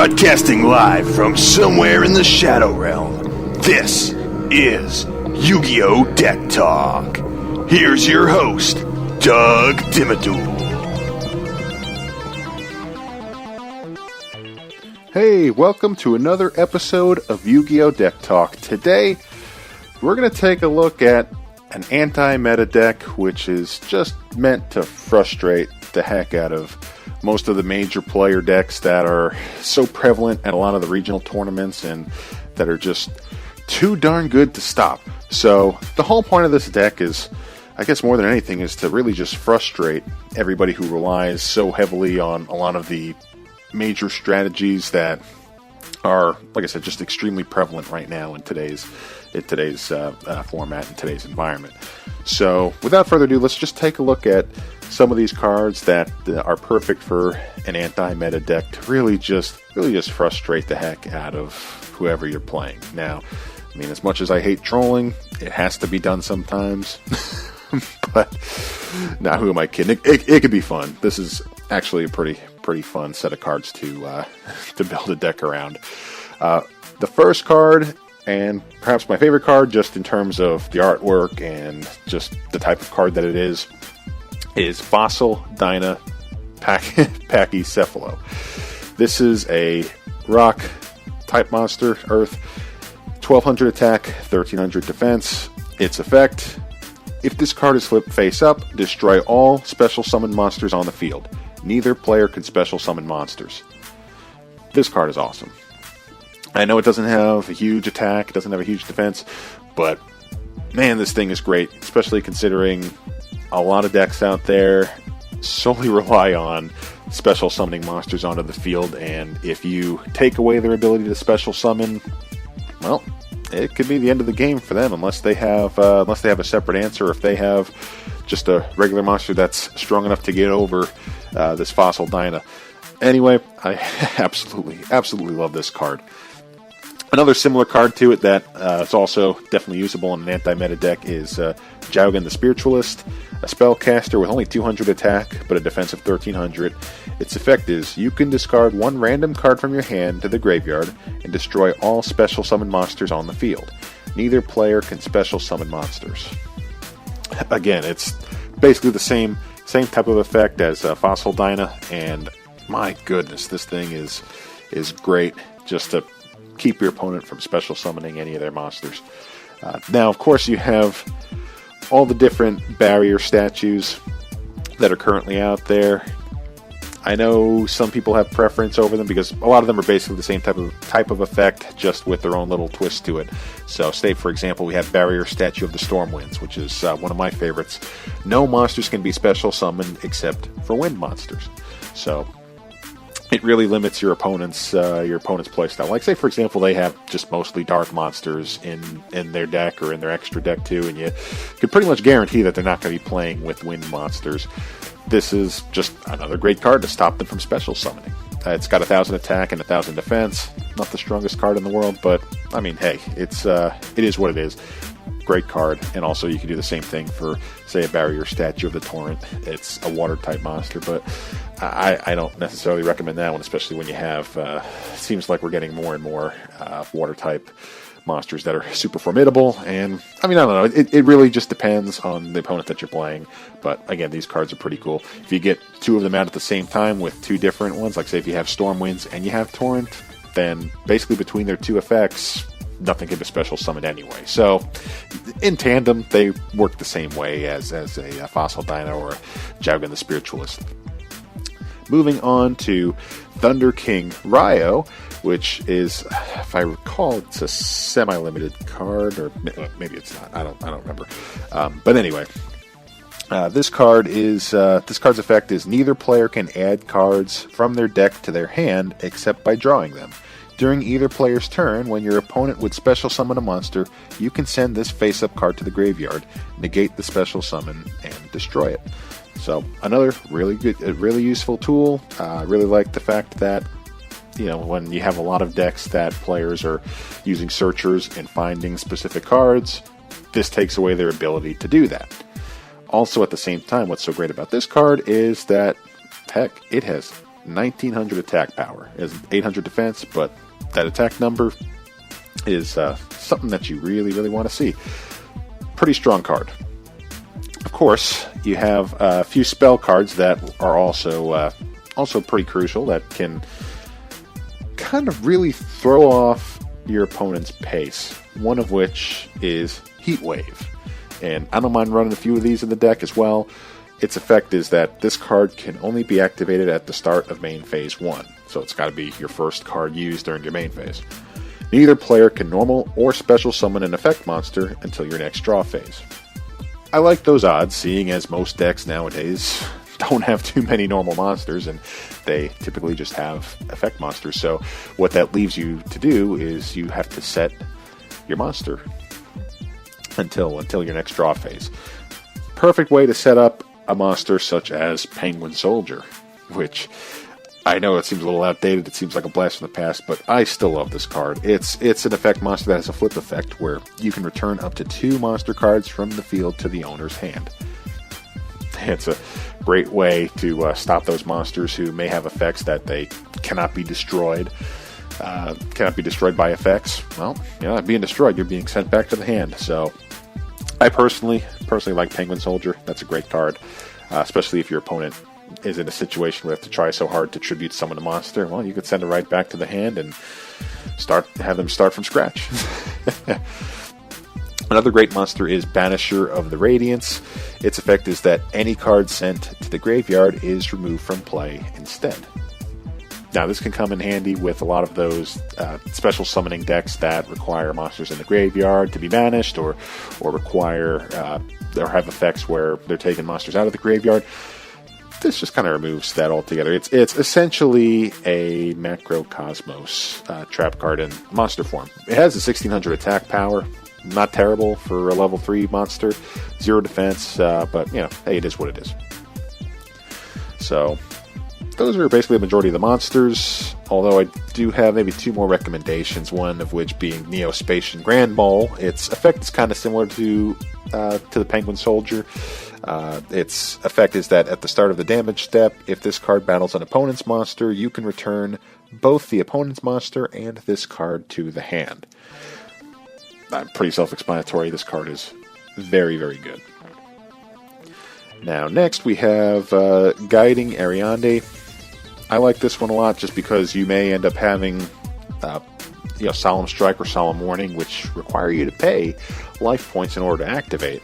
Broadcasting live from somewhere in the Shadow Realm, this is YuGiOh Deck Talk. Here's your host, Doug Dimmaduel. Hey, welcome to another episode of YuGiOh Deck Talk. Today, we're going to take a look at an anti-meta deck, which is just meant to frustrate the heck out of most of the major player decks that are so prevalent at a lot of the regional tournaments and that are just too darn good to stop. So the whole point of this deck is, I guess more than anything, is to really just frustrate everybody who relies so heavily on a lot of the major strategies that are, like I said, just extremely prevalent right now in today's format, in today's environment. So without further ado, let's just take a look at some of these cards that are perfect for an anti-meta deck to really just frustrate the heck out of whoever you're playing. Now, I mean, as much as I hate trolling, it has to be done sometimes. But now, who am I kidding? It could be fun. This is actually a pretty fun set of cards to build a deck around. The first card, and perhaps my favorite card, just in terms of the artwork and just the type of card that it is Fossil Dyna Pachycephalo. This is a rock type monster, Earth, 1200 attack, 1300 defense. Its effect: if this card is flipped face up, destroy all special summon monsters on the field. Neither player can special summon monsters. This card is awesome. I know it doesn't have a huge attack, it doesn't have a huge defense, but man, this thing is great, especially considering a lot of decks out there solely rely on special summoning monsters onto the field, and if you take away their ability to special summon, well, it could be the end of the game for them unless they have a separate answer, or if they have just a regular monster that's strong enough to get over this Fossil Dyna. Anyway, I absolutely love this card. Another similar card to it that is also definitely usable in an anti-meta deck is YuGiOh the Spiritualist, a spellcaster with only 200 attack but a defense of 1300. Its effect is you can discard one random card from your hand to the graveyard and destroy all special summon monsters on the field. Neither player can special summon monsters. Again, it's basically the same type of effect as Fossil Dyna, and my goodness, this thing is great just to keep your opponent from special summoning any of their monsters. Now, of course, you have all the different barrier statues that are currently out there. I know some people have preference over them because a lot of them are basically the same type of effect, just with their own little twist to it. So, say for example, we have Barrier Statue of the Stormwinds, which is one of my favorites. No monsters can be special summoned except for wind monsters. So it really limits your opponent's playstyle. Like, say for example, they have just mostly dark monsters in their deck or in their extra deck too, and you can pretty much guarantee that they're not going to be playing with wind monsters. This is just another great card to stop them from special summoning. It's got 1000 attack and 1000 defense. Not the strongest card in the world, but I mean, hey, it is what it is. Great card, and also you can do the same thing for, say, a Barrier Statue of the Torrent. It's a water type monster, but I don't necessarily recommend that one, especially when you have seems like we're getting more and more water type monsters that are super formidable. And I mean, I don't know, it really just depends on the opponent that you're playing, but again, these cards are pretty cool. If you get two of them out at the same time with two different ones, like say if you have Stormwinds and you have Torrent, then basically between their two effects, nothing can be special summoned anyway. So in tandem, they work the same way as a Fossil Dyna or YuGiOh the Spiritualist. Moving on to Thunder King Ryo, which is, if I recall, it's a semi-limited card, or maybe it's not. I don't remember. But anyway, this card's effect is neither player can add cards from their deck to their hand except by drawing them. During either player's turn, when your opponent would special summon a monster, you can send this face-up card to the graveyard, negate the special summon, and destroy it. So another really useful tool. I really like the fact that, you know, when you have a lot of decks that players are using searchers and finding specific cards, this takes away their ability to do that. Also, at the same time, what's so great about this card is that, heck, it has 1900 attack power. It has 800 defense, but that attack number is something that you really, really want to see. Pretty strong card. Of course, you have a few spell cards that are also pretty crucial, that can kind of really throw off your opponent's pace. One of which is Heat Wave. And I don't mind running a few of these in the deck as well. Its effect is that this card can only be activated at the start of main phase 1. So it's got to be your first card used during your main phase. Neither player can normal or special summon an effect monster until your next draw phase. I like those odds, seeing as most decks nowadays don't have too many normal monsters, and they typically just have effect monsters. So what that leaves you to do is you have to set your monster until your next draw phase. Perfect way to set up a monster such as Penguin Soldier, which I know it seems a little outdated, it seems like a blast from the past, but I still love this card. It's an effect monster that has a flip effect where you can return up to 2 monster cards from the field to the owner's hand. It's a great way to stop those monsters who may have effects that they cannot be destroyed. Cannot be destroyed by effects. Well, you're not being destroyed, you're being sent back to the hand. So I personally like Penguin Soldier. That's a great card, especially if your opponent is in a situation where they have to try so hard to tribute summon a monster. Well, you could send it right back to the hand and have them start from scratch. Another great monster is Banisher of the Radiance. Its effect is that any card sent to the graveyard is removed from play instead. Now, this can come in handy with a lot of those special summoning decks that require monsters in the graveyard to be banished, or require or have effects where they're taking monsters out of the graveyard. This just kind of removes that altogether. It's essentially a Macrocosmos trap card in monster form. It has a 1600 attack power. Not terrible for a level 3 monster. 0 defense, but, hey, it is what it is. So those are basically the majority of the monsters, although I do have maybe 2 more recommendations, one of which being Neospatian Grand Mole. Its effect is kind of similar to the Penguin Soldier. Its effect is that at the start of the damage step, if this card battles an opponent's monster, you can return both the opponent's monster and this card to the hand. Pretty self-explanatory. This card is very, very good. Now, next we have Guiding Ariande. I like this one a lot just because you may end up having Solemn Strike or Solemn Warning, which require you to pay life points in order to activate.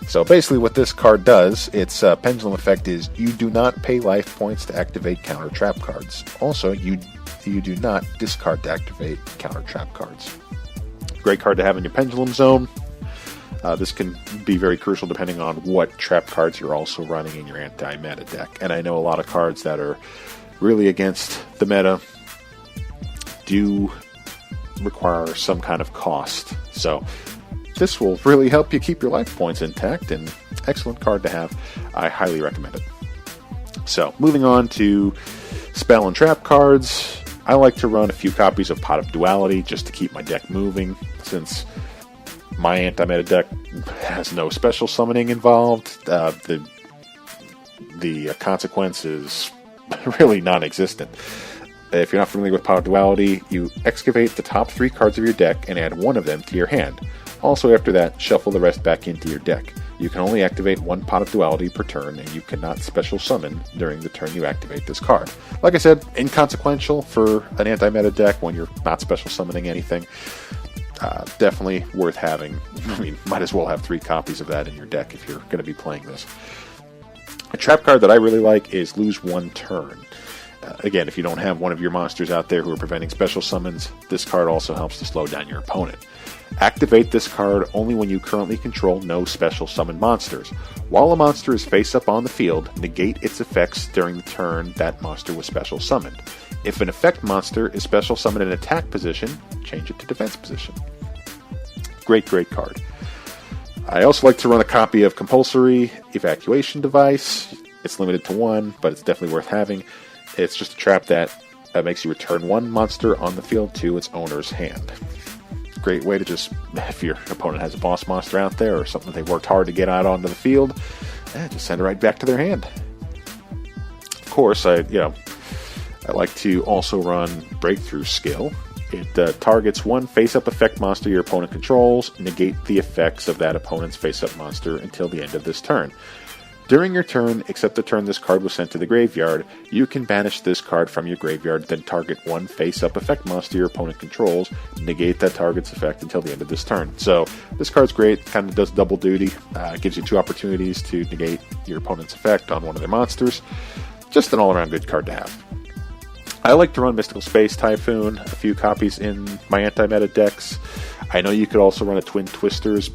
So basically what this card does, its pendulum effect is you do not pay life points to activate counter trap cards. Also, you do not discard to activate counter trap cards. Great card to have in your pendulum zone. This can be very crucial depending on what trap cards you're also running in your anti-meta deck. And I know a lot of cards that are really against the meta do require some kind of cost. So this will really help you keep your life points intact, and excellent card to have. I highly recommend it. So moving on to spell and trap cards. I like to run a few copies of Pot of Duality just to keep my deck moving, since my anti-meta deck has no special summoning involved. The consequence is really non-existent. If you're not familiar with Pot of Duality, you excavate the top 3 cards of your deck and add 1 of them to your hand. Also, after that, shuffle the rest back into your deck. You can only activate 1 Pot of Duality per turn, and you cannot special summon during the turn you activate this card. Like I said, inconsequential for an anti-meta deck when you're not special summoning anything. Definitely worth having. I mean, might as well have 3 copies of that in your deck if you're going to be playing this. A trap card that I really like is Lose 1 Turn. Again, if you don't have one of your monsters out there who are preventing special summons, this card also helps to slow down your opponent. Activate this card only when you currently control no special summon monsters. While a monster is face up on the field, negate its effects during the turn that monster was special summoned. If an effect monster is special summoned in attack position, change it to defense position. Great card. I also like to run a copy of Compulsory Evacuation Device. It's limited to 1, but it's definitely worth having. It's just a trap that makes you return 1 monster on the field to its owner's hand. Great way to just, if your opponent has a boss monster out there or something they worked hard to get out onto the field, just send it right back to their hand. Of course, I like to also run Breakthrough Skill. It targets one face-up effect monster your opponent controls. Negate the effects of that opponent's face-up monster until the end of this turn. During your turn, except the turn this card was sent to the graveyard, you can banish this card from your graveyard, then target one face-up effect monster your opponent controls. Negate that target's effect until the end of this turn. So this card's great, kind of does double duty. It gives you 2 opportunities to negate your opponent's effect on one of their monsters. Just an all-around good card to have. I like to run Mystical Space Typhoon, a few copies in my anti-meta decks. I know you could also run a Twin Twisters,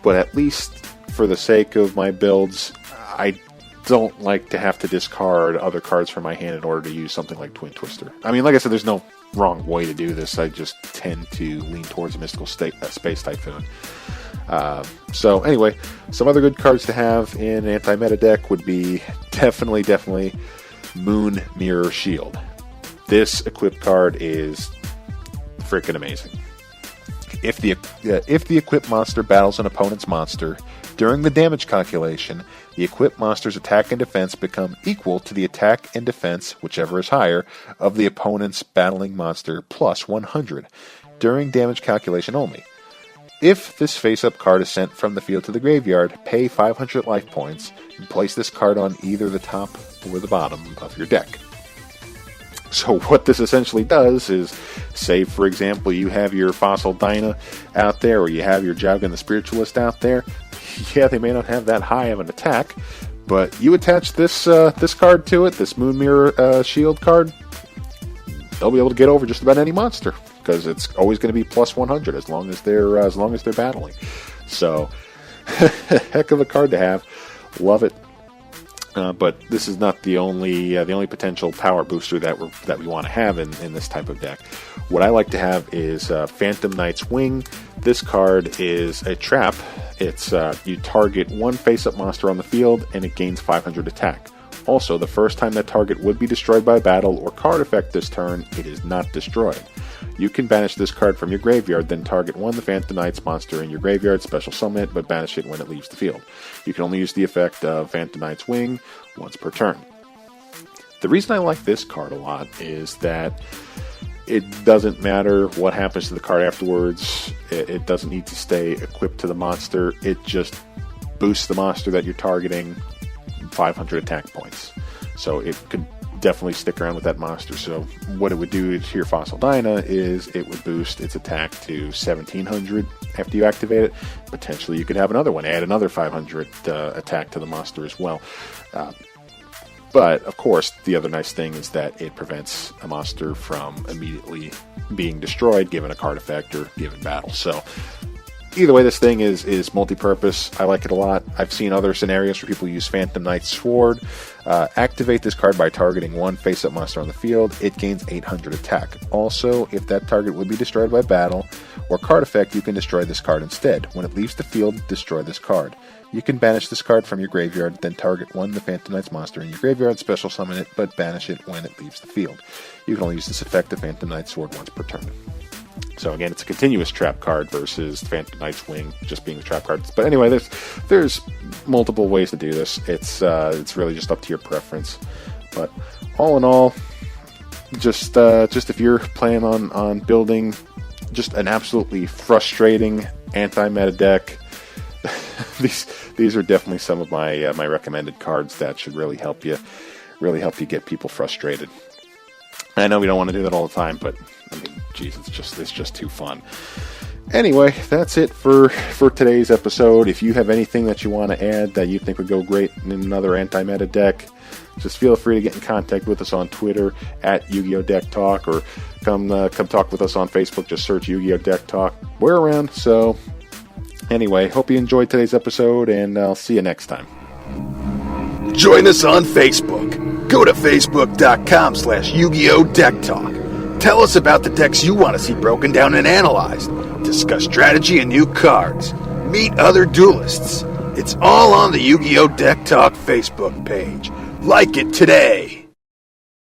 but at least for the sake of my builds, I don't like to have to discard other cards from my hand in order to use something like Twin Twister. I mean, like I said, there's no wrong way to do this. I just tend to lean towards a Mystical Space Typhoon. So anyway, some other good cards to have in an anti-meta deck would be definitely Moon Mirror Shield. This equipped card is freaking amazing. If the equipped monster battles an opponent's monster, during the damage calculation, the equipped monster's attack and defense become equal to the attack and defense, whichever is higher, of the opponent's battling monster plus 100, during damage calculation only. If this face-up card is sent from the field to the graveyard, pay 500 life points and place this card on either the top or the bottom of your deck. So what this essentially does is, say for example you have your Fossil Dyna out there, or you have your Jowgen the Spiritualist out there. Yeah, they may not have that high of an attack, but you attach this card to it, this Moon Mirror Shield card, they'll be able to get over just about any monster, because it's always going to be plus 100 as long as they're battling. So heck of a card to have. Love it. But this is not the only potential power booster that we want to have in this type of deck. What I like to have is Phantom Knight's Wing. This card is a trap. It's you target one face-up monster on the field and it gains 500 attack. Also, the first time that target would be destroyed by battle or card effect this turn, it is not destroyed. You can banish this card from your graveyard, then target one the Phantom Knight's monster in your graveyard, special summon it, but banish it when it leaves the field. You can only use the effect of Phantom Knight's Wing once per turn. The reason I like this card a lot is that it doesn't matter what happens to the card afterwards. It doesn't need to stay equipped to the monster. It just boosts the monster that you're targeting 500 attack points. So it could definitely stick around with that monster. So what it would do to your Fossil Dyna is it would boost its attack to 1700 after you activate it. Potentially you could have another one, add another 500 attack to the monster as well. But of course, the other nice thing is that it prevents a monster from immediately being destroyed given a card effect or given battle. So either way, this thing is multi-purpose. I like it a lot. I've seen other scenarios where people use Phantom Knight's Sword. Activate this card by targeting one face-up monster on the field. It gains 800 attack. Also, if that target would be destroyed by battle or card effect, you can destroy this card instead. When it leaves the field, destroy this card. You can banish this card from your graveyard, then target one the Phantom Knight's monster in your graveyard, special summon it, but banish it when it leaves the field. You can only use this effect of Phantom Knight's Sword once per turn. So again, it's a continuous trap card versus Phantom Knight's Wing just being the trap card. But anyway, there's multiple ways to do this. It's really just up to your preference. But all in all, just if you're planning on building just an absolutely frustrating anti-meta deck, these are definitely some of my my recommended cards that should really help you get people frustrated. I know we don't want to do that all the time, but I mean, geez, it's just too fun. Anyway, that's it for today's episode. If you have anything that you want to add that you think would go great in another anti-meta deck, just feel free to get in contact with us on Twitter at YuGiOh Deck Talk, or come talk with us on Facebook. Just search YuGiOh Deck Talk. We're around. So anyway, hope you enjoyed today's episode, and I'll see you next time. Join us on Facebook. Go to facebook.com/YuGiOh Deck Talk. Tell us about the decks you want to see broken down and analyzed. Discuss strategy and new cards. Meet other duelists. It's all on the YuGiOh Deck Talk Facebook page. Like it today.